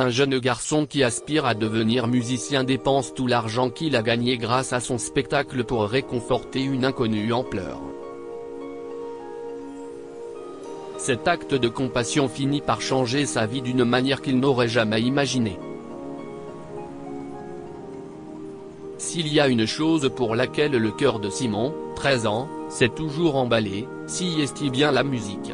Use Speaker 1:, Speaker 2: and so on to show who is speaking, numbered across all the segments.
Speaker 1: Un jeune garçon qui aspire à devenir musicien dépense tout l'argent qu'il a gagné grâce à son spectacle pour réconforter une inconnue en pleurs. Cet acte de compassion finit par changer sa vie d'une manière qu'il n'aurait jamais imaginée. S'il y a une chose pour laquelle le cœur de Simon, 13 ans, s'est toujours emballé, c'est bien la musique.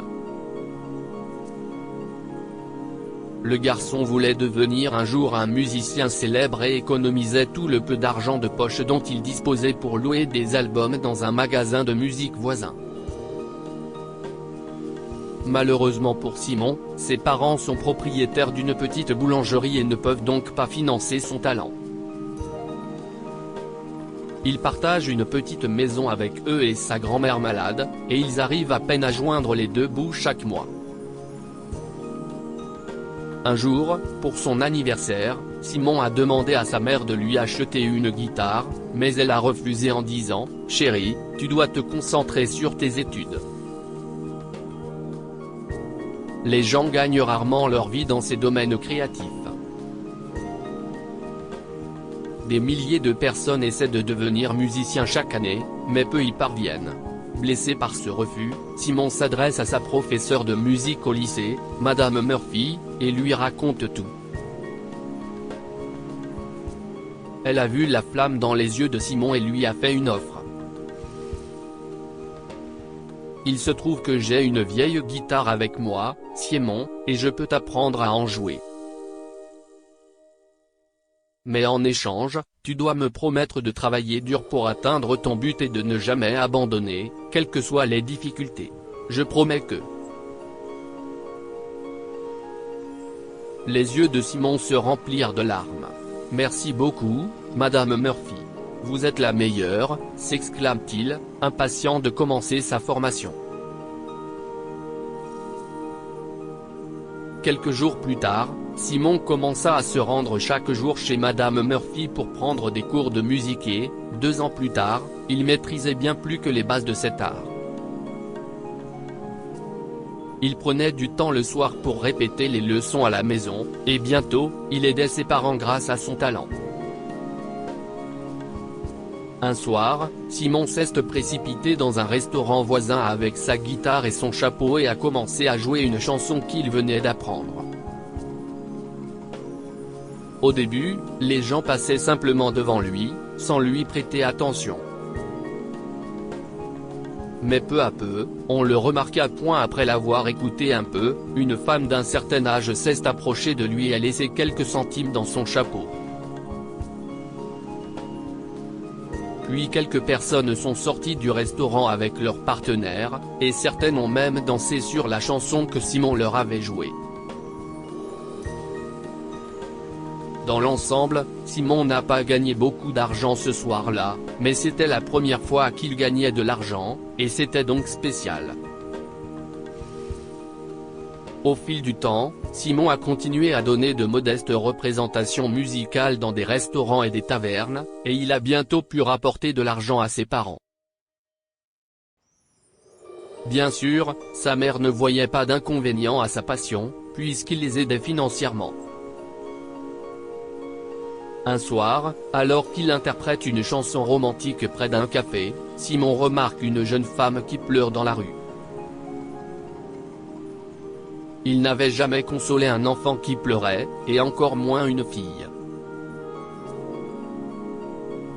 Speaker 1: Le garçon voulait devenir un jour un musicien célèbre et économisait tout le peu d'argent de poche dont il disposait pour louer des albums dans un magasin de musique voisin. Malheureusement pour Simon, ses parents sont propriétaires d'une petite boulangerie et ne peuvent donc pas financer son talent. Il partage une petite maison avec eux et sa grand-mère malade, et ils arrivent à peine à joindre les deux bouts chaque mois. Un jour, pour son anniversaire, Simon a demandé à sa mère de lui acheter une guitare, mais elle a refusé en disant « Chérie, tu dois te concentrer sur tes études ». Les gens gagnent rarement leur vie dans ces domaines créatifs. Des milliers de personnes essaient de devenir musiciens chaque année, mais peu y parviennent. Blessé par ce refus, Simon s'adresse à sa professeure de musique au lycée, Madame Murphy, et lui raconte tout. Elle a vu la flamme dans les yeux de Simon et lui a fait une offre. Il se trouve que j'ai une vieille guitare avec moi, Simon, et je peux t'apprendre à en jouer. Mais en échange, tu dois me promettre de travailler dur pour atteindre ton but et de ne jamais abandonner, quelles que soient les difficultés. Je promets que... Les yeux de Simon se remplirent de larmes. « Merci beaucoup, Madame Murphy. Vous êtes la meilleure », s'exclame-t-il, impatient de commencer sa formation. Quelques jours plus tard, Simon commença à se rendre chaque jour chez Madame Murphy pour prendre des cours de musique et, 2 ans plus tard, il maîtrisait bien plus que les bases de cet art. Il prenait du temps le soir pour répéter les leçons à la maison, et bientôt, il aidait ses parents grâce à son talent. Un soir, Simon s'est précipité dans un restaurant voisin avec sa guitare et son chapeau et a commencé à jouer une chanson qu'il venait d'apprendre. Au début, les gens passaient simplement devant lui, sans lui prêter attention. Mais peu à peu, on le remarqua point après l'avoir écouté un peu, une femme d'un certain âge s'est approchée de lui et a laissé quelques centimes dans son chapeau. Puis quelques personnes sont sorties du restaurant avec leurs partenaires, et certaines ont même dansé sur la chanson que Simon leur avait jouée. Dans l'ensemble, Simon n'a pas gagné beaucoup d'argent ce soir-là, mais c'était la première fois qu'il gagnait de l'argent, et c'était donc spécial. Au fil du temps, Simon a continué à donner de modestes représentations musicales dans des restaurants et des tavernes, et il a bientôt pu rapporter de l'argent à ses parents. Bien sûr, sa mère ne voyait pas d'inconvénient à sa passion, puisqu'il les aidait financièrement. Un soir, alors qu'il interprète une chanson romantique près d'un café, Simon remarque une jeune femme qui pleure dans la rue. Il n'avait jamais consolé un enfant qui pleurait, et encore moins une fille.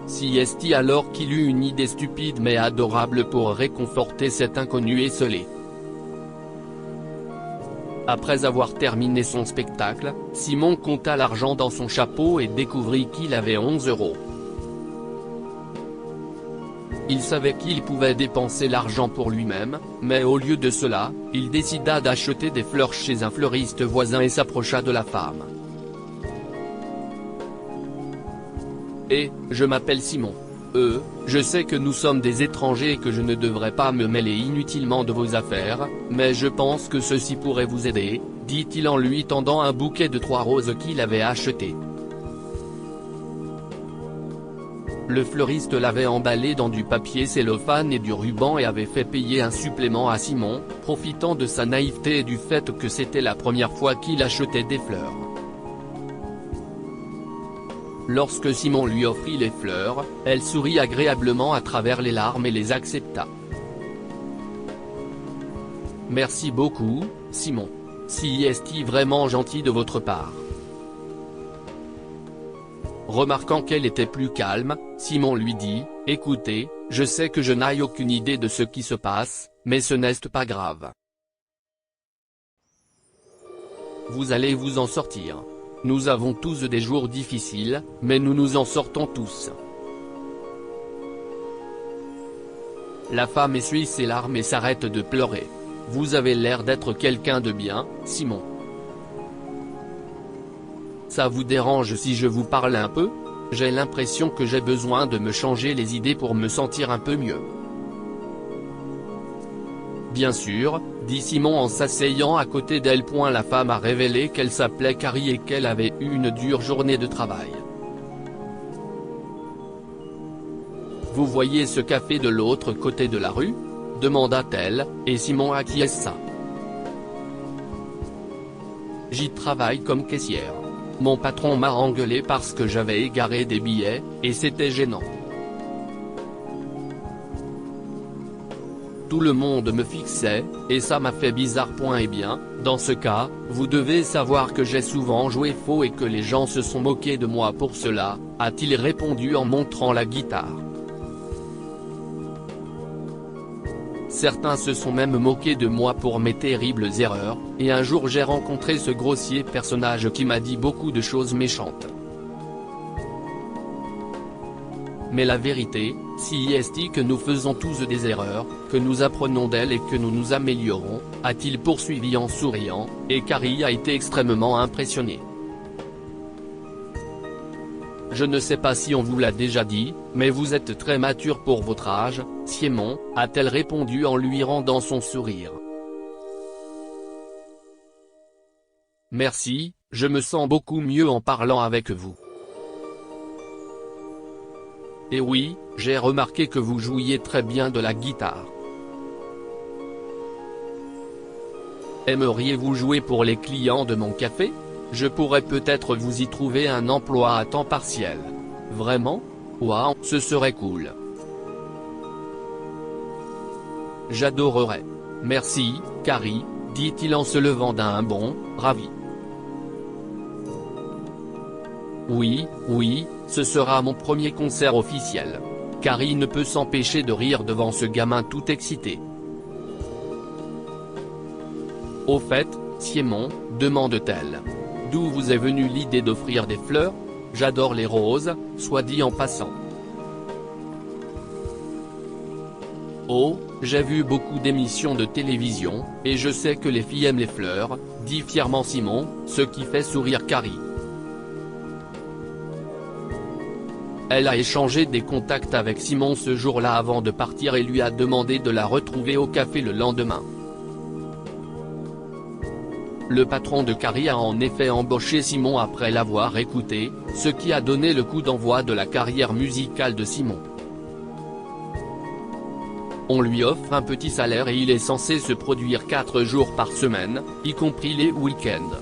Speaker 1: C'est alors qu'il eut une idée stupide mais adorable pour réconforter cet inconnu esseulé. Après avoir terminé son spectacle, Simon compta l'argent dans son chapeau et découvrit qu'il avait 11 €. Il savait qu'il pouvait dépenser l'argent pour lui-même, mais au lieu de cela, il décida d'acheter des fleurs chez un fleuriste voisin et s'approcha de la femme. « Je m'appelle Simon. Je sais que nous sommes des étrangers et que je ne devrais pas me mêler inutilement de vos affaires, mais je pense que ceci pourrait vous aider, » dit-il en lui tendant un bouquet de 3 roses qu'il avait acheté. Le fleuriste l'avait emballé dans du papier cellophane et du ruban et avait fait payer un supplément à Simon, profitant de sa naïveté et du fait que c'était la première fois qu'il achetait des fleurs. Lorsque Simon lui offrit les fleurs, elle sourit agréablement à travers les larmes et les accepta. Merci beaucoup, Simon. Si est-il vraiment gentil de votre part. Remarquant qu'elle était plus calme, Simon lui dit, écoutez, je sais que je n'ai aucune idée de ce qui se passe, mais ce n'est pas grave. Vous allez vous en sortir. Nous avons tous des jours difficiles, mais nous nous en sortons tous. La femme essuie ses larmes et s'arrête de pleurer. Vous avez l'air d'être quelqu'un de bien, Simon. Ça vous dérange si je vous parle un peu? J'ai l'impression que j'ai besoin de me changer les idées pour me sentir un peu mieux. Bien sûr, dit Simon en s'asseyant à côté d'elle. La femme a révélé qu'elle s'appelait Carrie et qu'elle avait eu une dure journée de travail. Vous voyez ce café de l'autre côté de la rue? Demanda-t-elle, et Simon acquiesça. J'y travaille comme caissière. Mon patron m'a engueulé parce que j'avais égaré des billets, et c'était gênant. Tout le monde me fixait, et ça m'a fait bizarre. Eh bien, dans ce cas, vous devez savoir que j'ai souvent joué faux et que les gens se sont moqués de moi pour cela, a-t-il répondu en montrant la guitare. Certains se sont même moqués de moi pour mes terribles erreurs, et un jour j'ai rencontré ce grossier personnage qui m'a dit beaucoup de choses méchantes. Mais la vérité, si est que nous faisons tous des erreurs, que nous apprenons d'elles et que nous nous améliorons, a-t-il poursuivi en souriant, et Carrie a été extrêmement impressionnée. Je ne sais pas si on vous l'a déjà dit, mais vous êtes très mature pour votre âge, Simon, a-t-elle répondu en lui rendant son sourire. Merci, je me sens beaucoup mieux en parlant avec vous. Et oui, j'ai remarqué que vous jouiez très bien de la guitare. Aimeriez-vous jouer pour les clients de mon café? Je pourrais peut-être vous y trouver un emploi à temps partiel. Vraiment? Waouh, ce serait cool. J'adorerais. Merci, Carrie, dit-il en se levant d'un bond, ravi. Oui, ce sera mon premier concert officiel. Carrie ne peut s'empêcher de rire devant ce gamin tout excité. Au fait, Simon, demande-t-elle. D'où vous est venue l'idée d'offrir des fleurs? J'adore les roses, soit dit en passant. Oh, j'ai vu beaucoup d'émissions de télévision, et je sais que les filles aiment les fleurs, dit fièrement Simon, ce qui fait sourire Carrie. Elle a échangé des contacts avec Simon ce jour-là avant de partir et lui a demandé de la retrouver au café le lendemain. Le patron de Carrie a en effet embauché Simon après l'avoir écouté, ce qui a donné le coup d'envoi de la carrière musicale de Simon. On lui offre un petit salaire et il est censé se produire 4 jours par semaine, y compris les week-ends.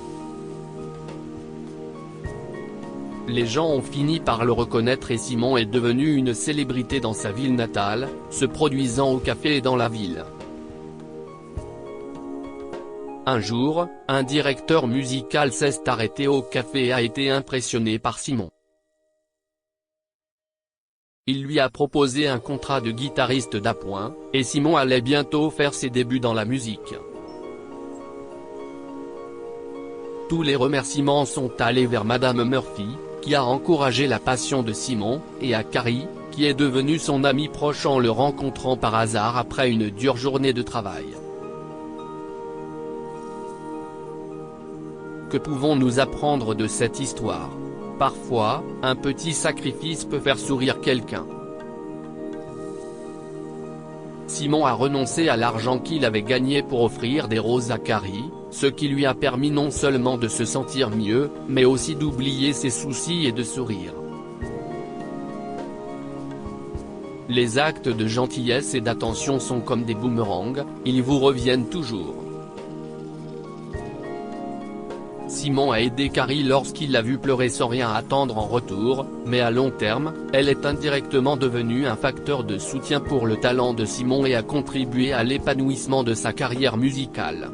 Speaker 1: Les gens ont fini par le reconnaître et Simon est devenu une célébrité dans sa ville natale, se produisant au café et dans la ville. Un jour, un directeur musical s'est arrêté au café et a été impressionné par Simon. Il lui a proposé un contrat de guitariste d'appoint, et Simon allait bientôt faire ses débuts dans la musique. Tous les remerciements sont allés vers Madame Murphy, qui a encouragé la passion de Simon, et à Carrie, qui est devenue son amie proche en le rencontrant par hasard après une dure journée de travail. Que pouvons-nous apprendre de cette histoire? Parfois, un petit sacrifice peut faire sourire quelqu'un. Simon a renoncé à l'argent qu'il avait gagné pour offrir des roses à Carrie, ce qui lui a permis non seulement de se sentir mieux, mais aussi d'oublier ses soucis et de sourire. Les actes de gentillesse et d'attention sont comme des boomerangs, ils vous reviennent toujours. Simon a aidé Carrie lorsqu'il l'a vu pleurer sans rien attendre en retour, mais à long terme, elle est indirectement devenue un facteur de soutien pour le talent de Simon et a contribué à l'épanouissement de sa carrière musicale.